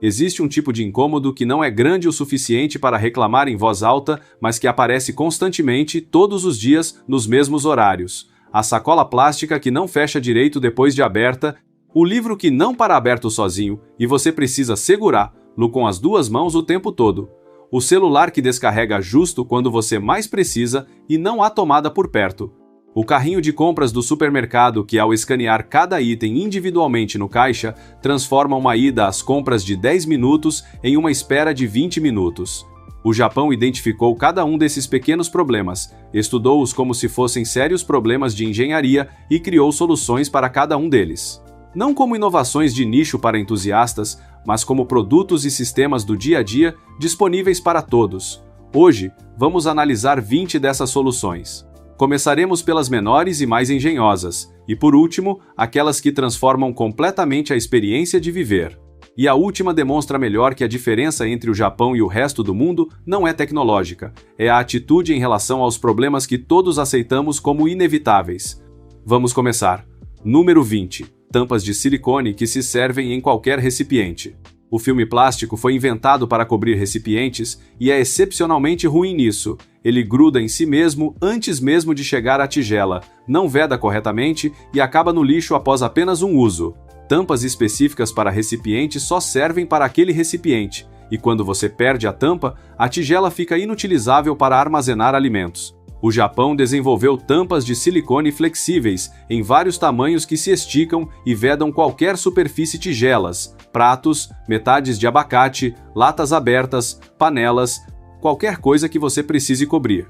Existe um tipo de incômodo que não é grande o suficiente para reclamar em voz alta, mas que aparece constantemente, todos os dias, nos mesmos horários. A sacola plástica que não fecha direito depois de aberta, o livro que não para aberto sozinho e você precisa segurá-lo com as duas mãos o tempo todo. O celular que descarrega justo quando você mais precisa e não há tomada por perto. O carrinho de compras do supermercado que, ao escanear cada item individualmente no caixa, transforma uma ida às compras de 10 minutos em uma espera de 20 minutos. O Japão identificou cada um desses pequenos problemas, estudou-os como se fossem sérios problemas de engenharia e criou soluções para cada um deles. Não como inovações de nicho para entusiastas, mas como produtos e sistemas do dia a dia disponíveis para todos. Hoje, vamos analisar 20 dessas soluções. Começaremos pelas menores e mais engenhosas, e por último, aquelas que transformam completamente a experiência de viver. E a última demonstra melhor que a diferença entre o Japão e o resto do mundo não é tecnológica, é a atitude em relação aos problemas que todos aceitamos como inevitáveis. Vamos começar. Número 20. Tampas de silicone que se servem em qualquer recipiente. O filme plástico foi inventado para cobrir recipientes e é excepcionalmente ruim nisso. Ele gruda em si mesmo antes mesmo de chegar à tigela, não veda corretamente e acaba no lixo após apenas um uso. Tampas específicas para recipientes só servem para aquele recipiente, e quando você perde a tampa, a tigela fica inutilizável para armazenar alimentos. O Japão desenvolveu tampas de silicone flexíveis em vários tamanhos que se esticam e vedam qualquer superfície tigelas, pratos, metades de abacate, latas abertas, panelas, qualquer coisa que você precise cobrir.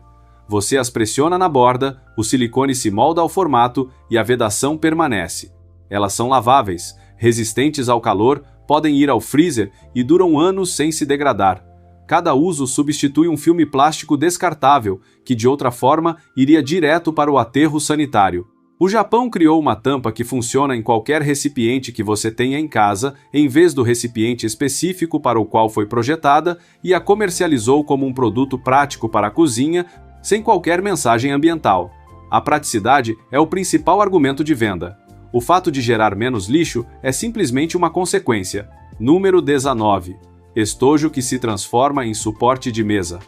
Você as pressiona na borda, o silicone se molda ao formato e a vedação permanece. Elas são laváveis, resistentes ao calor, podem ir ao freezer e duram anos sem se degradar. Cada uso substitui um filme plástico descartável, que de outra forma iria direto para o aterro sanitário. O Japão criou uma tampa que funciona em qualquer recipiente que você tenha em casa, em vez do recipiente específico para o qual foi projetada, e a comercializou como um produto prático para a cozinha, sem qualquer mensagem ambiental. A praticidade é o principal argumento de venda. O fato de gerar menos lixo é simplesmente uma consequência. Número 19. Estojo que se transforma em suporte de mesa.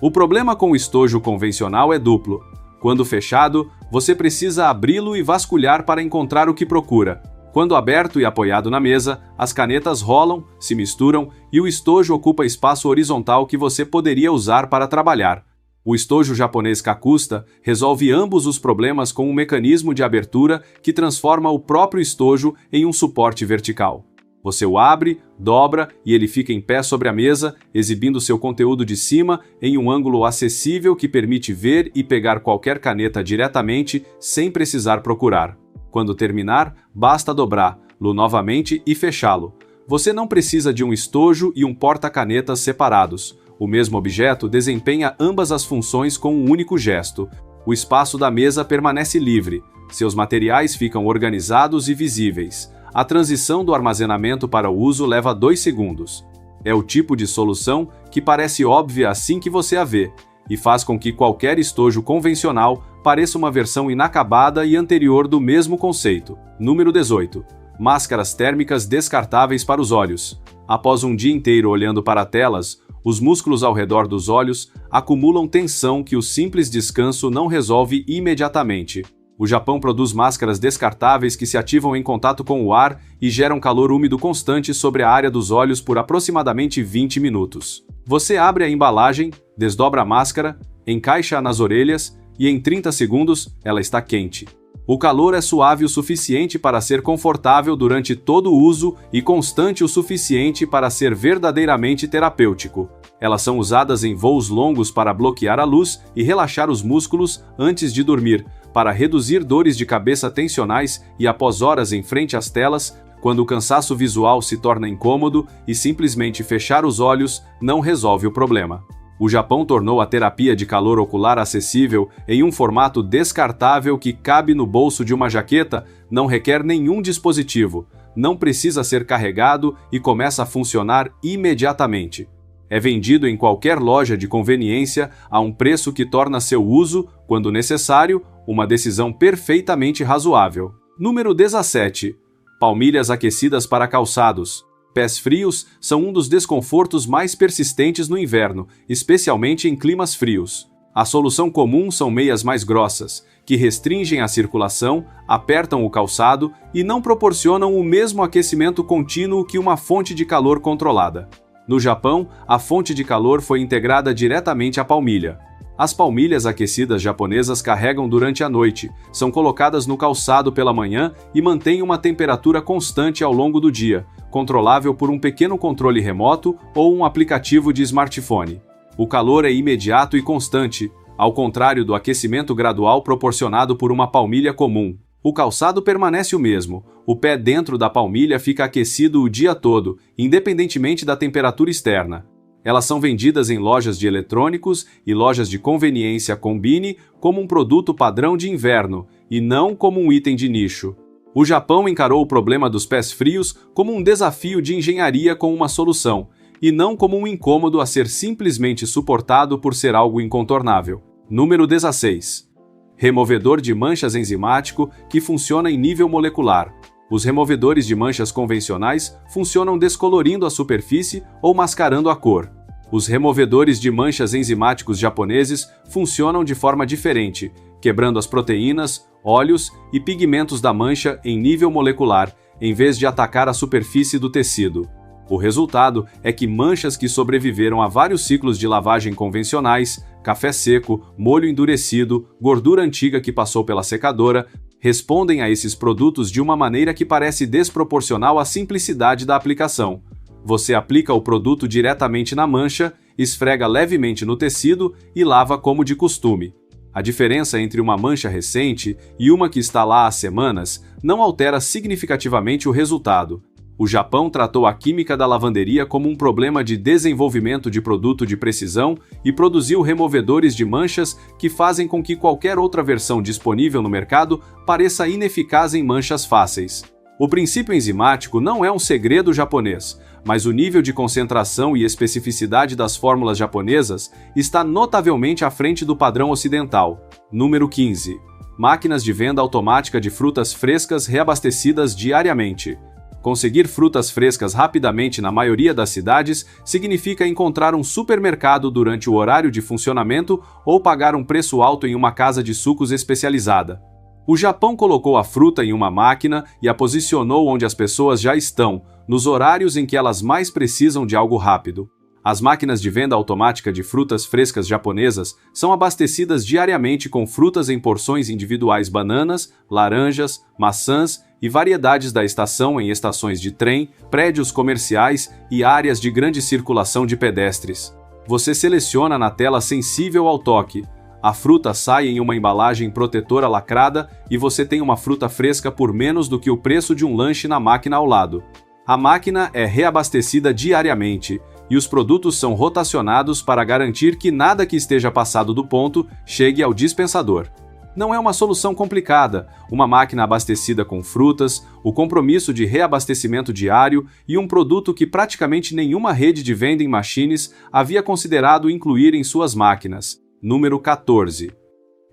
O problema com o estojo convencional é duplo. Quando fechado, você precisa abri-lo e vasculhar para encontrar o que procura. Quando aberto e apoiado na mesa, as canetas rolam, se misturam e o estojo ocupa espaço horizontal que você poderia usar para trabalhar. O estojo japonês Kakusta resolve ambos os problemas com um mecanismo de abertura que transforma o próprio estojo em um suporte vertical. Você o abre, dobra e ele fica em pé sobre a mesa, exibindo seu conteúdo de cima em um ângulo acessível que permite ver e pegar qualquer caneta diretamente sem precisar procurar. Quando terminar, basta dobrá-lo novamente e fechá-lo. Você não precisa de um estojo e um porta-canetas separados. O mesmo objeto desempenha ambas as funções com um único gesto. O espaço da mesa permanece livre. Seus materiais ficam organizados e visíveis. A transição do armazenamento para o uso leva 2 segundos. É o tipo de solução que parece óbvia assim que você a vê, e faz com que qualquer estojo convencional pareça uma versão inacabada e anterior do mesmo conceito. Número 18. Máscaras térmicas descartáveis para os olhos. Após um dia inteiro olhando para telas, os músculos ao redor dos olhos acumulam tensão que o simples descanso não resolve imediatamente. O Japão produz máscaras descartáveis que se ativam em contato com o ar e geram calor úmido constante sobre a área dos olhos por aproximadamente 20 minutos. Você abre a embalagem, desdobra a máscara, encaixa-a nas orelhas e em 30 segundos ela está quente. O calor é suave o suficiente para ser confortável durante todo o uso e constante o suficiente para ser verdadeiramente terapêutico. Elas são usadas em voos longos para bloquear a luz e relaxar os músculos antes de dormir, para reduzir dores de cabeça tensionais e após horas em frente às telas, quando o cansaço visual se torna incômodo e simplesmente fechar os olhos não resolve o problema. O Japão tornou a terapia de calor ocular acessível em um formato descartável que cabe no bolso de uma jaqueta, não requer nenhum dispositivo, não precisa ser carregado e começa a funcionar imediatamente. É vendido em qualquer loja de conveniência a um preço que torna seu uso, quando necessário, uma decisão perfeitamente razoável. Número 17. Palmilhas aquecidas para calçados. Pés frios são um dos desconfortos mais persistentes no inverno, especialmente em climas frios. A solução comum são meias mais grossas, que restringem a circulação, apertam o calçado e não proporcionam o mesmo aquecimento contínuo que uma fonte de calor controlada. No Japão, a fonte de calor foi integrada diretamente à palmilha. As palmilhas aquecidas japonesas carregam durante a noite, são colocadas no calçado pela manhã e mantêm uma temperatura constante ao longo do dia, controlável por um pequeno controle remoto ou um aplicativo de smartphone. O calor é imediato e constante, ao contrário do aquecimento gradual proporcionado por uma palmilha comum. O calçado permanece o mesmo, o pé dentro da palmilha fica aquecido o dia todo, independentemente da temperatura externa. Elas são vendidas em lojas de eletrônicos e lojas de conveniência combine como um produto padrão de inverno, e não como um item de nicho. O Japão encarou o problema dos pés frios como um desafio de engenharia com uma solução, e não como um incômodo a ser simplesmente suportado por ser algo incontornável. Número 16. Removedor de manchas enzimático que funciona em nível molecular. Os removedores de manchas convencionais funcionam descolorindo a superfície ou mascarando a cor. Os removedores de manchas enzimáticos japoneses funcionam de forma diferente, quebrando as proteínas, óleos e pigmentos da mancha em nível molecular, em vez de atacar a superfície do tecido. O resultado é que manchas que sobreviveram a vários ciclos de lavagem convencionais, café seco, molho endurecido, gordura antiga que passou pela secadora, respondem a esses produtos de uma maneira que parece desproporcional à simplicidade da aplicação. Você aplica o produto diretamente na mancha, esfrega levemente no tecido e lava como de costume. A diferença entre uma mancha recente e uma que está lá há semanas não altera significativamente o resultado. O Japão tratou a química da lavanderia como um problema de desenvolvimento de produto de precisão e produziu removedores de manchas que fazem com que qualquer outra versão disponível no mercado pareça ineficaz em manchas fáceis. O princípio enzimático não é um segredo japonês, mas o nível de concentração e especificidade das fórmulas japonesas está notavelmente à frente do padrão ocidental. Número 15. Máquinas de venda automática de frutas frescas reabastecidas diariamente. Conseguir frutas frescas rapidamente na maioria das cidades significa encontrar um supermercado durante o horário de funcionamento ou pagar um preço alto em uma casa de sucos especializada. O Japão colocou a fruta em uma máquina e a posicionou onde as pessoas já estão, nos horários em que elas mais precisam de algo rápido. As máquinas de venda automática de frutas frescas japonesas são abastecidas diariamente com frutas em porções individuais: bananas, laranjas, maçãs e variedades da estação em estações de trem, prédios comerciais e áreas de grande circulação de pedestres. Você seleciona na tela sensível ao toque. A fruta sai em uma embalagem protetora lacrada e você tem uma fruta fresca por menos do que o preço de um lanche na máquina ao lado. A máquina é reabastecida diariamente e os produtos são rotacionados para garantir que nada que esteja passado do ponto chegue ao dispensador. Não é uma solução complicada, uma máquina abastecida com frutas, o compromisso de reabastecimento diário e um produto que praticamente nenhuma rede de vending machines havia considerado incluir em suas máquinas. Número 14.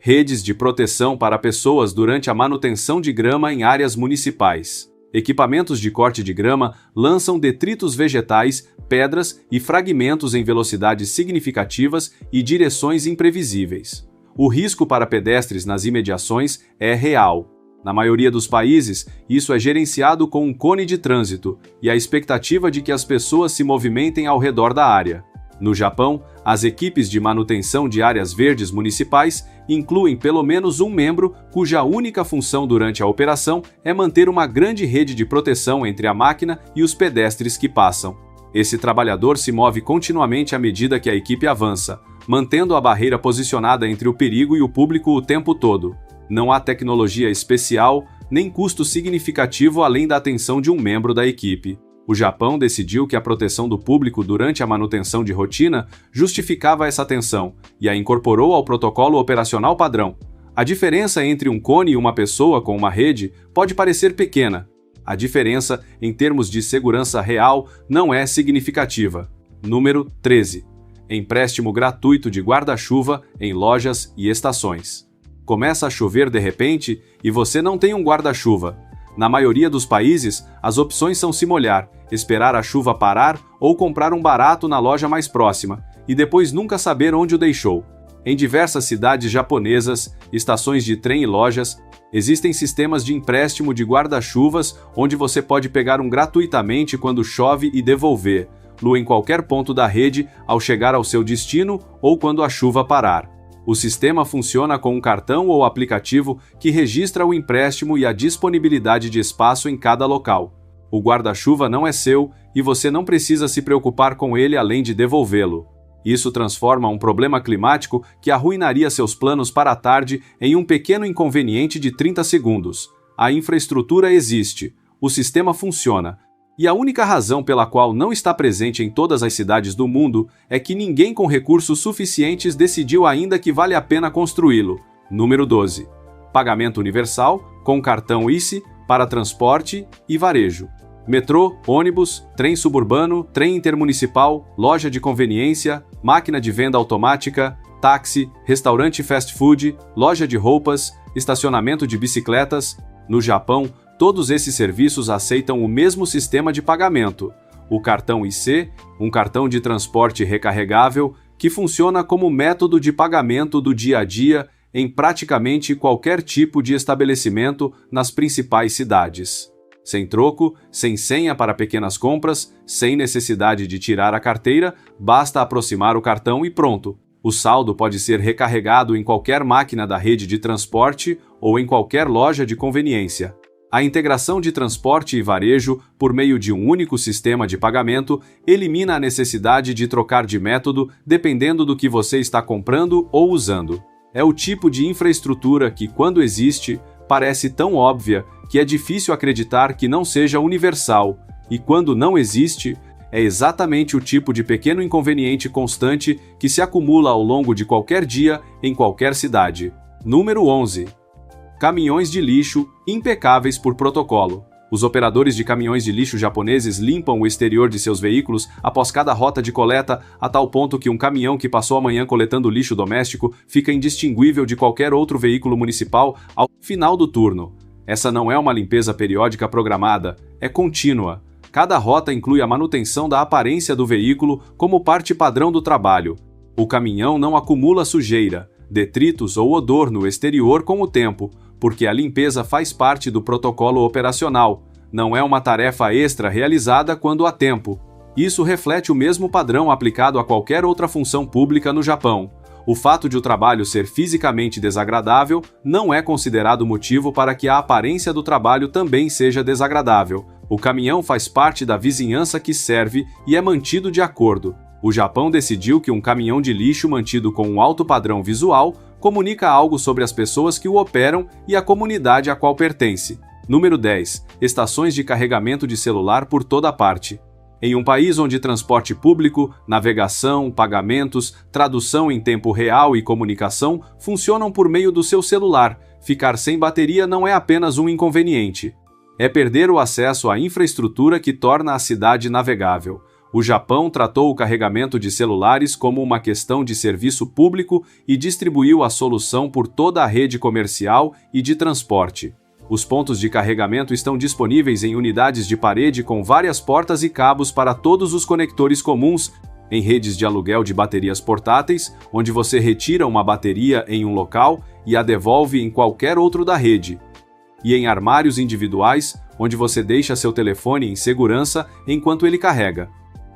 Redes de proteção para pessoas durante a manutenção de grama em áreas municipais. Equipamentos de corte de grama lançam detritos vegetais, pedras e fragmentos em velocidades significativas e direções imprevisíveis. O risco para pedestres nas imediações é real. Na maioria dos países, isso é gerenciado com um cone de trânsito e a expectativa de que as pessoas se movimentem ao redor da área. No Japão, as equipes de manutenção de áreas verdes municipais incluem pelo menos um membro cuja única função durante a operação é manter uma grande rede de proteção entre a máquina e os pedestres que passam. Esse trabalhador se move continuamente à medida que a equipe avança, mantendo a barreira posicionada entre o perigo e o público o tempo todo. Não há tecnologia especial, nem custo significativo além da atenção de um membro da equipe. O Japão decidiu que a proteção do público durante a manutenção de rotina justificava essa atenção e a incorporou ao protocolo operacional padrão. A diferença entre um cone e uma pessoa com uma rede pode parecer pequena. A diferença, em termos de segurança real, não é significativa. Número 13. Empréstimo gratuito de guarda-chuva em lojas e estações. Começa a chover de repente e você não tem um guarda-chuva. Na maioria dos países, as opções são se molhar, esperar a chuva parar ou comprar um barato na loja mais próxima, e depois nunca saber onde o deixou. Em diversas cidades japonesas, estações de trem e lojas, existem sistemas de empréstimo de guarda-chuvas onde você pode pegar um gratuitamente quando chove e devolver, em qualquer ponto da rede ao chegar ao seu destino ou quando a chuva parar. O sistema funciona com um cartão ou aplicativo que registra o empréstimo e a disponibilidade de espaço em cada local. O guarda-chuva não é seu e você não precisa se preocupar com ele além de devolvê-lo. Isso transforma um problema climático que arruinaria seus planos para a tarde em um pequeno inconveniente de 30 segundos. A infraestrutura existe, o sistema funciona, e a única razão pela qual não está presente em todas as cidades do mundo é que ninguém com recursos suficientes decidiu ainda que vale a pena construí-lo. Número 12. Pagamento universal, com cartão ICE, para transporte e varejo. Metrô, ônibus, trem suburbano, trem intermunicipal, loja de conveniência, máquina de venda automática, táxi, restaurante fast food, loja de roupas, estacionamento de bicicletas. No Japão, todos esses serviços aceitam o mesmo sistema de pagamento, o cartão IC, um cartão de transporte recarregável que funciona como método de pagamento do dia a dia em praticamente qualquer tipo de estabelecimento nas principais cidades. Sem troco, sem senha para pequenas compras, sem necessidade de tirar a carteira, basta aproximar o cartão e pronto. O saldo pode ser recarregado em qualquer máquina da rede de transporte ou em qualquer loja de conveniência. A integração de transporte e varejo, por meio de um único sistema de pagamento, elimina a necessidade de trocar de método dependendo do que você está comprando ou usando. É o tipo de infraestrutura que, quando existe, parece tão óbvia que é difícil acreditar que não seja universal, e quando não existe, é exatamente o tipo de pequeno inconveniente constante que se acumula ao longo de qualquer dia em qualquer cidade. Número 11. Caminhões de lixo impecáveis por protocolo. Os operadores de caminhões de lixo japoneses limpam o exterior de seus veículos após cada rota de coleta, a tal ponto que um caminhão que passou a manhã coletando lixo doméstico fica indistinguível de qualquer outro veículo municipal ao final do turno. Essa não é uma limpeza periódica programada, é contínua. Cada rota inclui a manutenção da aparência do veículo como parte padrão do trabalho. O caminhão não acumula sujeira, detritos ou odor no exterior com o tempo, porque a limpeza faz parte do protocolo operacional, não é uma tarefa extra realizada quando há tempo. Isso reflete o mesmo padrão aplicado a qualquer outra função pública no Japão. O fato de o trabalho ser fisicamente desagradável não é considerado motivo para que a aparência do trabalho também seja desagradável. O caminhão faz parte da vizinhança que serve e é mantido de acordo. O Japão decidiu que um caminhão de lixo mantido com um alto padrão visual comunica algo sobre as pessoas que o operam e a comunidade a qual pertence. Número 10. Estações de carregamento de celular por toda parte. Em um país onde transporte público, navegação, pagamentos, tradução em tempo real e comunicação funcionam por meio do seu celular, ficar sem bateria não é apenas um inconveniente. É perder o acesso à infraestrutura que torna a cidade navegável. O Japão tratou o carregamento de celulares como uma questão de serviço público e distribuiu a solução por toda a rede comercial e de transporte. Os pontos de carregamento estão disponíveis em unidades de parede com várias portas e cabos para todos os conectores comuns, em redes de aluguel de baterias portáteis, onde você retira uma bateria em um local e a devolve em qualquer outro da rede, e em armários individuais, onde você deixa seu telefone em segurança enquanto ele carrega.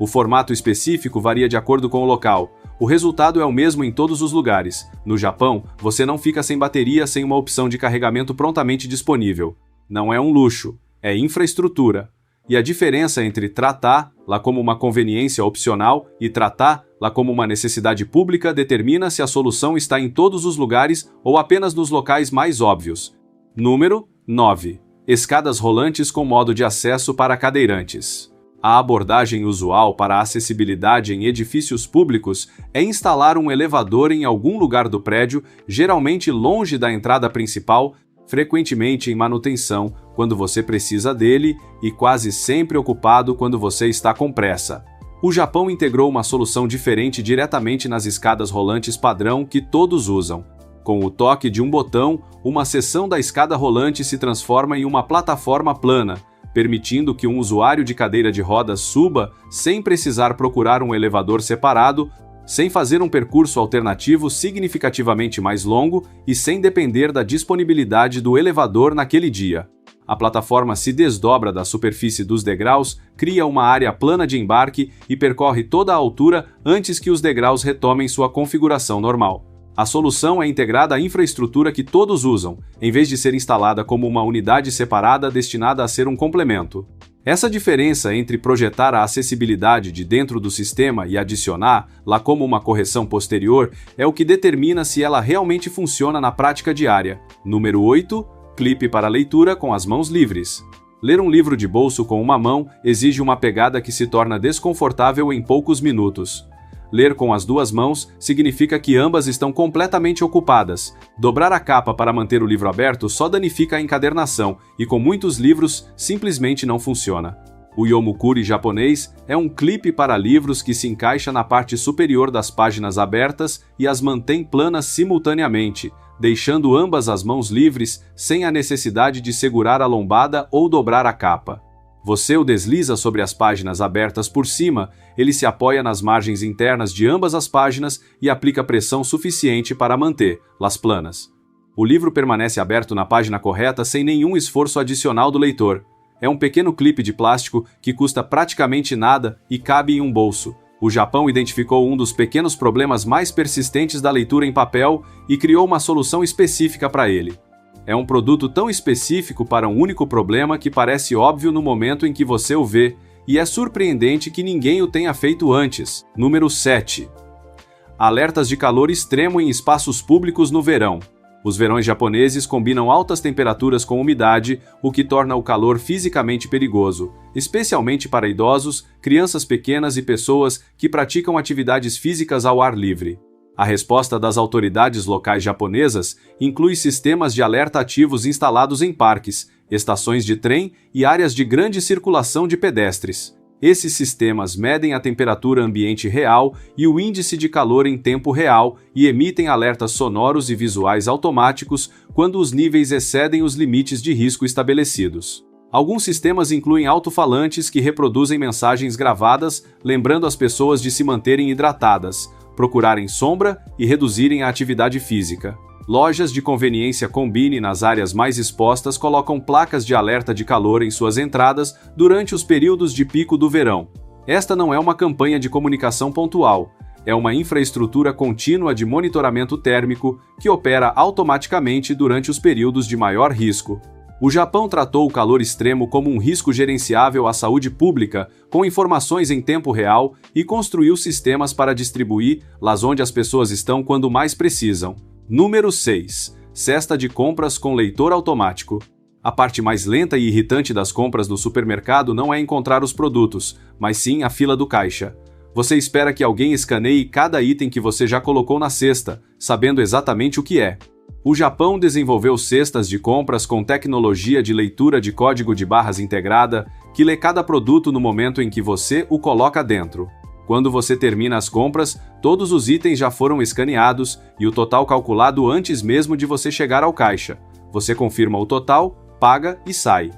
O formato específico varia de acordo com o local. O resultado é o mesmo em todos os lugares. No Japão, você não fica sem bateria sem uma opção de carregamento prontamente disponível. Não é um luxo, é infraestrutura. E a diferença entre tratá-la como uma conveniência opcional e tratá-la como uma necessidade pública determina se a solução está em todos os lugares ou apenas nos locais mais óbvios. Número 9. Escadas rolantes com modo de acesso para cadeirantes. A abordagem usual para a acessibilidade em edifícios públicos é instalar um elevador em algum lugar do prédio, geralmente longe da entrada principal, frequentemente em manutenção quando você precisa dele e quase sempre ocupado quando você está com pressa. O Japão integrou uma solução diferente diretamente nas escadas rolantes padrão que todos usam. Com o toque de um botão, uma seção da escada rolante se transforma em uma plataforma plana, permitindo que um usuário de cadeira de rodas suba sem precisar procurar um elevador separado, sem fazer um percurso alternativo significativamente mais longo e sem depender da disponibilidade do elevador naquele dia. A plataforma se desdobra da superfície dos degraus, cria uma área plana de embarque e percorre toda a altura antes que os degraus retomem sua configuração normal. A solução é integrada à infraestrutura que todos usam, em vez de ser instalada como uma unidade separada destinada a ser um complemento. Essa diferença entre projetar a acessibilidade de dentro do sistema e adicioná-la como uma correção posterior é o que determina se ela realmente funciona na prática diária. Número 8. Clipe para leitura com as mãos livres. Ler um livro de bolso com uma mão exige uma pegada que se torna desconfortável em poucos minutos. Ler com as duas mãos significa que ambas estão completamente ocupadas. Dobrar a capa para manter o livro aberto só danifica a encadernação e com muitos livros simplesmente não funciona. O Yomukuri japonês é um clipe para livros que se encaixa na parte superior das páginas abertas e as mantém planas simultaneamente, deixando ambas as mãos livres sem a necessidade de segurar a lombada ou dobrar a capa. Você o desliza sobre as páginas abertas por cima, ele se apoia nas margens internas de ambas as páginas e aplica pressão suficiente para mantê-las planas. O livro permanece aberto na página correta sem nenhum esforço adicional do leitor. É um pequeno clipe de plástico que custa praticamente nada e cabe em um bolso. O Japão identificou um dos pequenos problemas mais persistentes da leitura em papel e criou uma solução específica para ele. É um produto tão específico para um único problema que parece óbvio no momento em que você o vê, e é surpreendente que ninguém o tenha feito antes. Número 7. Alertas de calor extremo em espaços públicos no verão. Os verões japoneses combinam altas temperaturas com umidade, o que torna o calor fisicamente perigoso, especialmente para idosos, crianças pequenas e pessoas que praticam atividades físicas ao ar livre. A resposta das autoridades locais japonesas inclui sistemas de alerta ativos instalados em parques, estações de trem e áreas de grande circulação de pedestres. Esses sistemas medem a temperatura ambiente real e o índice de calor em tempo real e emitem alertas sonoros e visuais automáticos quando os níveis excedem os limites de risco estabelecidos. Alguns sistemas incluem alto-falantes que reproduzem mensagens gravadas, lembrando as pessoas de se manterem hidratadas, procurarem sombra e reduzirem a atividade física. Lojas de conveniência Combini nas áreas mais expostas colocam placas de alerta de calor em suas entradas durante os períodos de pico do verão. Esta não é uma campanha de comunicação pontual, é uma infraestrutura contínua de monitoramento térmico que opera automaticamente durante os períodos de maior risco. O Japão tratou o calor extremo como um risco gerenciável à saúde pública, com informações em tempo real, e construiu sistemas para distribuí-las onde as pessoas estão quando mais precisam. Número 6. Cesta de compras com leitor automático. A parte mais lenta e irritante das compras no supermercado não é encontrar os produtos, mas sim a fila do caixa. Você espera que alguém escaneie cada item que você já colocou na cesta, sabendo exatamente o que é. O Japão desenvolveu cestas de compras com tecnologia de leitura de código de barras integrada, que lê cada produto no momento em que você o coloca dentro. Quando você termina as compras, todos os itens já foram escaneados e o total calculado antes mesmo de você chegar ao caixa. Você confirma o total, paga e sai.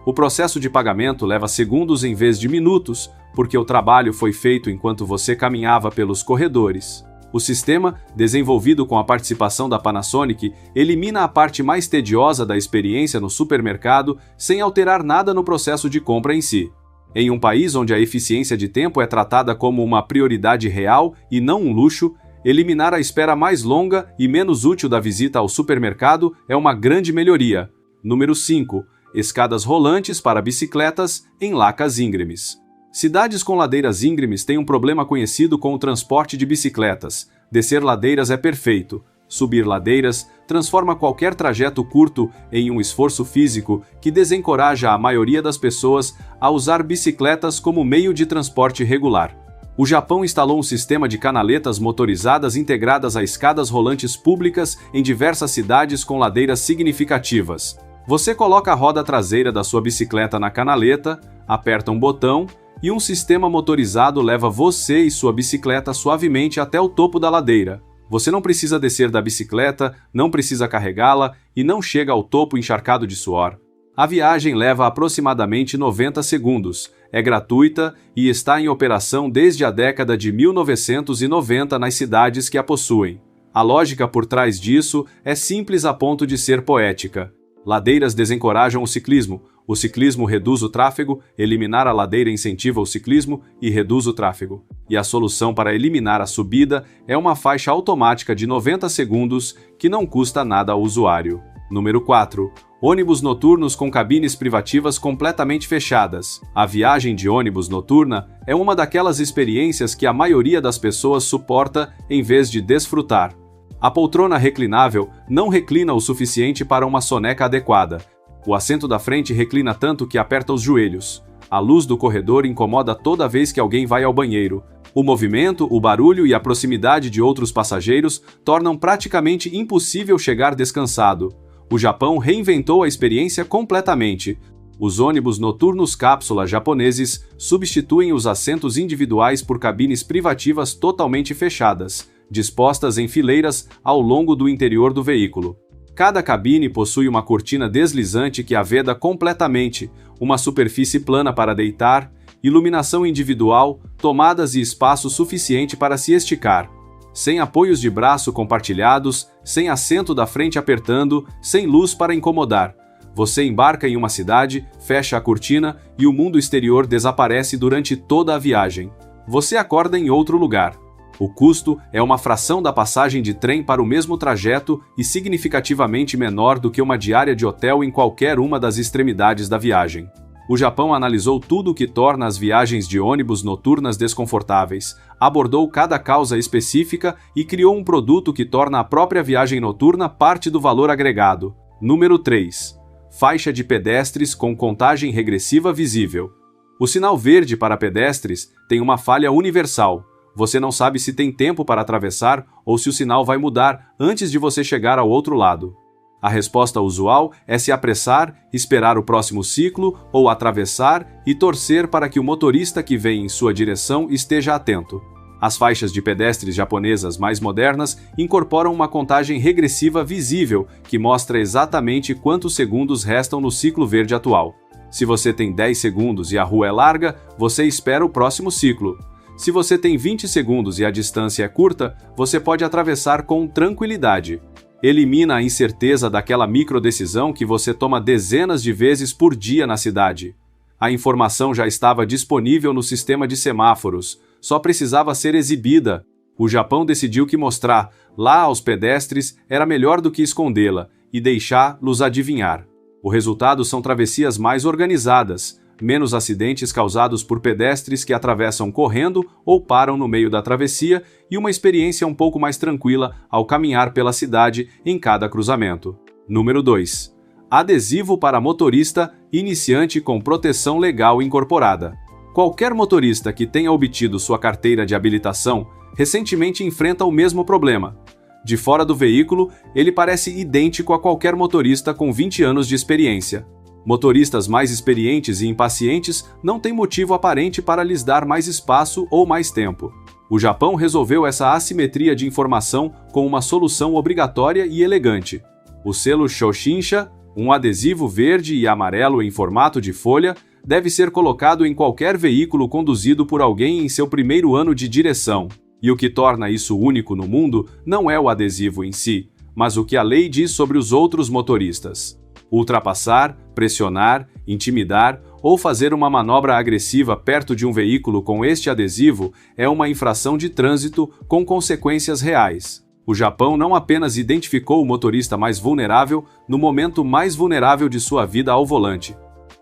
O processo de pagamento leva segundos em vez de minutos, porque o trabalho foi feito enquanto você caminhava pelos corredores. O sistema, desenvolvido com a participação da Panasonic, elimina a parte mais tediosa da experiência no supermercado sem alterar nada no processo de compra em si. Em um país onde a eficiência de tempo é tratada como uma prioridade real e não um luxo, eliminar a espera mais longa e menos útil da visita ao supermercado é uma grande melhoria. Número 5. Escadas rolantes para bicicletas em lacas íngremes. Cidades com ladeiras íngremes têm um problema conhecido com o transporte de bicicletas. Descer ladeiras é perfeito. Subir ladeiras transforma qualquer trajeto curto em um esforço físico que desencoraja a maioria das pessoas a usar bicicletas como meio de transporte regular. O Japão instalou um sistema de canaletas motorizadas integradas a escadas rolantes públicas em diversas cidades com ladeiras significativas. Você coloca a roda traseira da sua bicicleta na canaleta, aperta um botão e um sistema motorizado leva você e sua bicicleta suavemente até o topo da ladeira. Você não precisa descer da bicicleta, não precisa carregá-la e não chega ao topo encharcado de suor. A viagem leva aproximadamente 90 segundos, é gratuita e está em operação desde a década de 1990 nas cidades que a possuem. A lógica por trás disso é simples a ponto de ser poética. Ladeiras desencorajam o ciclismo reduz o tráfego, eliminar a ladeira incentiva o ciclismo e reduz o tráfego. E a solução para eliminar a subida é uma faixa automática de 90 segundos que não custa nada ao usuário. Número 4. Ônibus noturnos com cabines privativas completamente fechadas. A viagem de ônibus noturna é uma daquelas experiências que a maioria das pessoas suporta em vez de desfrutar. A poltrona reclinável não reclina o suficiente para uma soneca adequada. O assento da frente reclina tanto que aperta os joelhos. A luz do corredor incomoda toda vez que alguém vai ao banheiro. O movimento, o barulho e a proximidade de outros passageiros tornam praticamente impossível chegar descansado. O Japão reinventou a experiência completamente. Os ônibus noturnos cápsula japoneses substituem os assentos individuais por cabines privativas totalmente fechadas, dispostas em fileiras ao longo do interior do veículo. Cada cabine possui uma cortina deslizante que a veda completamente, uma superfície plana para deitar, iluminação individual, tomadas e espaço suficiente para se esticar. Sem apoios de braço compartilhados, sem assento da frente apertando, sem luz para incomodar. Você embarca em uma cidade, fecha a cortina e o mundo exterior desaparece durante toda a viagem. Você acorda em outro lugar. O custo é uma fração da passagem de trem para o mesmo trajeto e significativamente menor do que uma diária de hotel em qualquer uma das extremidades da viagem. O Japão analisou tudo o que torna as viagens de ônibus noturnas desconfortáveis, abordou cada causa específica e criou um produto que torna a própria viagem noturna parte do valor agregado. Número 3. Faixa de pedestres com contagem regressiva visível. O sinal verde para pedestres tem uma falha universal. Você não sabe se tem tempo para atravessar ou se o sinal vai mudar antes de você chegar ao outro lado. A resposta usual é se apressar, esperar o próximo ciclo ou atravessar e torcer para que o motorista que vem em sua direção esteja atento. As faixas de pedestres japonesas mais modernas incorporam uma contagem regressiva visível que mostra exatamente quantos segundos restam no ciclo verde atual. Se você tem 10 segundos e a rua é larga, você espera o próximo ciclo. Se você tem 20 segundos e a distância é curta, você pode atravessar com tranquilidade. Elimina a incerteza daquela microdecisão que você toma dezenas de vezes por dia na cidade. A informação já estava disponível no sistema de semáforos, só precisava ser exibida. O Japão decidiu que mostrar lá aos pedestres era melhor do que escondê-la e deixá-los adivinhar. O resultado são travessias mais organizadas, menos acidentes causados por pedestres que atravessam correndo ou param no meio da travessia e uma experiência um pouco mais tranquila ao caminhar pela cidade em cada cruzamento. Número 2. Adesivo para motorista iniciante com proteção legal incorporada. Qualquer motorista que tenha obtido sua carteira de habilitação recentemente enfrenta o mesmo problema. De fora do veículo, ele parece idêntico a qualquer motorista com 20 anos de experiência. Motoristas mais experientes e impacientes não têm motivo aparente para lhes dar mais espaço ou mais tempo. O Japão resolveu essa assimetria de informação com uma solução obrigatória e elegante. O selo Shoshinsha, um adesivo verde e amarelo em formato de folha, deve ser colocado em qualquer veículo conduzido por alguém em seu primeiro ano de direção. E o que torna isso único no mundo não é o adesivo em si, mas o que a lei diz sobre os outros motoristas. Ultrapassar, pressionar, intimidar ou fazer uma manobra agressiva perto de um veículo com este adesivo é uma infração de trânsito com consequências reais. O Japão não apenas identificou o motorista mais vulnerável no momento mais vulnerável de sua vida ao volante.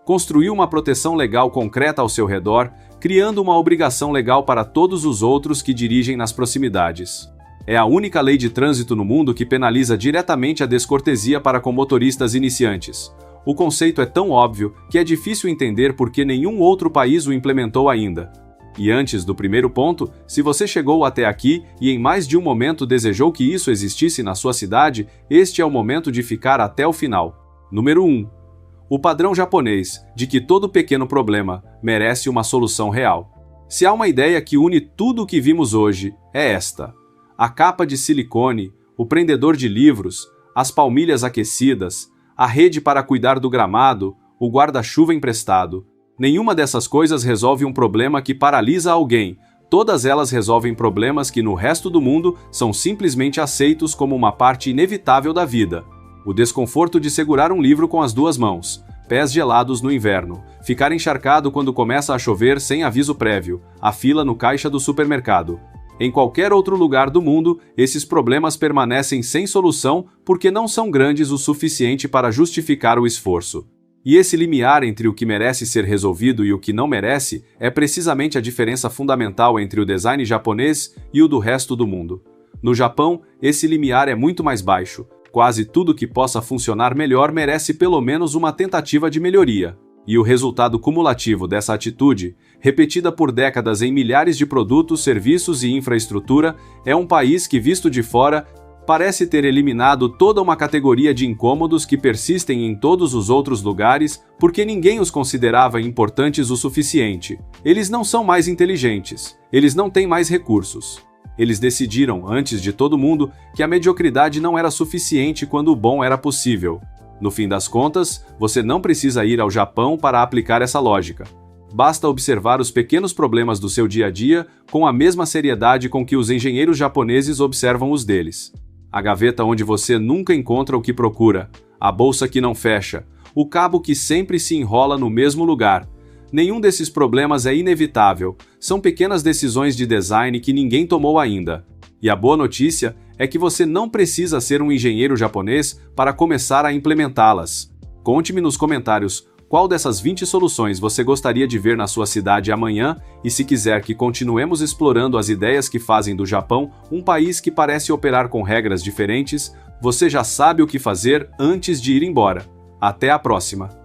Construiu uma proteção legal concreta ao seu redor, criando uma obrigação legal para todos os outros que dirigem nas proximidades. É a única lei de trânsito no mundo que penaliza diretamente a descortesia para com motoristas iniciantes. O conceito é tão óbvio que é difícil entender por que nenhum outro país o implementou ainda. E antes do primeiro ponto, se você chegou até aqui e em mais de um momento desejou que isso existisse na sua cidade, este é o momento de ficar até o final. Número 1. O padrão japonês de que todo pequeno problema merece uma solução real. Se há uma ideia que une tudo o que vimos hoje, é esta. A capa de silicone, o prendedor de livros, as palmilhas aquecidas, a rede para cuidar do gramado, o guarda-chuva emprestado. Nenhuma dessas coisas resolve um problema que paralisa alguém. Todas elas resolvem problemas que no resto do mundo são simplesmente aceitos como uma parte inevitável da vida. O desconforto de segurar um livro com as duas mãos, pés gelados no inverno, ficar encharcado quando começa a chover sem aviso prévio, a fila no caixa do supermercado. Em qualquer outro lugar do mundo, esses problemas permanecem sem solução porque não são grandes o suficiente para justificar o esforço. E esse limiar entre o que merece ser resolvido e o que não merece é precisamente a diferença fundamental entre o design japonês e o do resto do mundo. No Japão, esse limiar é muito mais baixo. Quase tudo que possa funcionar melhor merece pelo menos uma tentativa de melhoria. E o resultado cumulativo dessa atitude, repetida por décadas em milhares de produtos, serviços e infraestrutura, é um país que, visto de fora, parece ter eliminado toda uma categoria de incômodos que persistem em todos os outros lugares porque ninguém os considerava importantes o suficiente. Eles não são mais inteligentes. Eles não têm mais recursos. Eles decidiram, antes de todo mundo, que a mediocridade não era suficiente quando o bom era possível. No fim das contas, você não precisa ir ao Japão para aplicar essa lógica. Basta observar os pequenos problemas do seu dia a dia com a mesma seriedade com que os engenheiros japoneses observam os deles. A gaveta onde você nunca encontra o que procura, a bolsa que não fecha, o cabo que sempre se enrola no mesmo lugar. Nenhum desses problemas é inevitável, são pequenas decisões de design que ninguém tomou ainda. E a boa notícia é que você não precisa ser um engenheiro japonês para começar a implementá-las. Conte-me nos comentários qual dessas 20 soluções você gostaria de ver na sua cidade amanhã e se quiser que continuemos explorando as ideias que fazem do Japão um país que parece operar com regras diferentes, você já sabe o que fazer antes de ir embora. Até a próxima!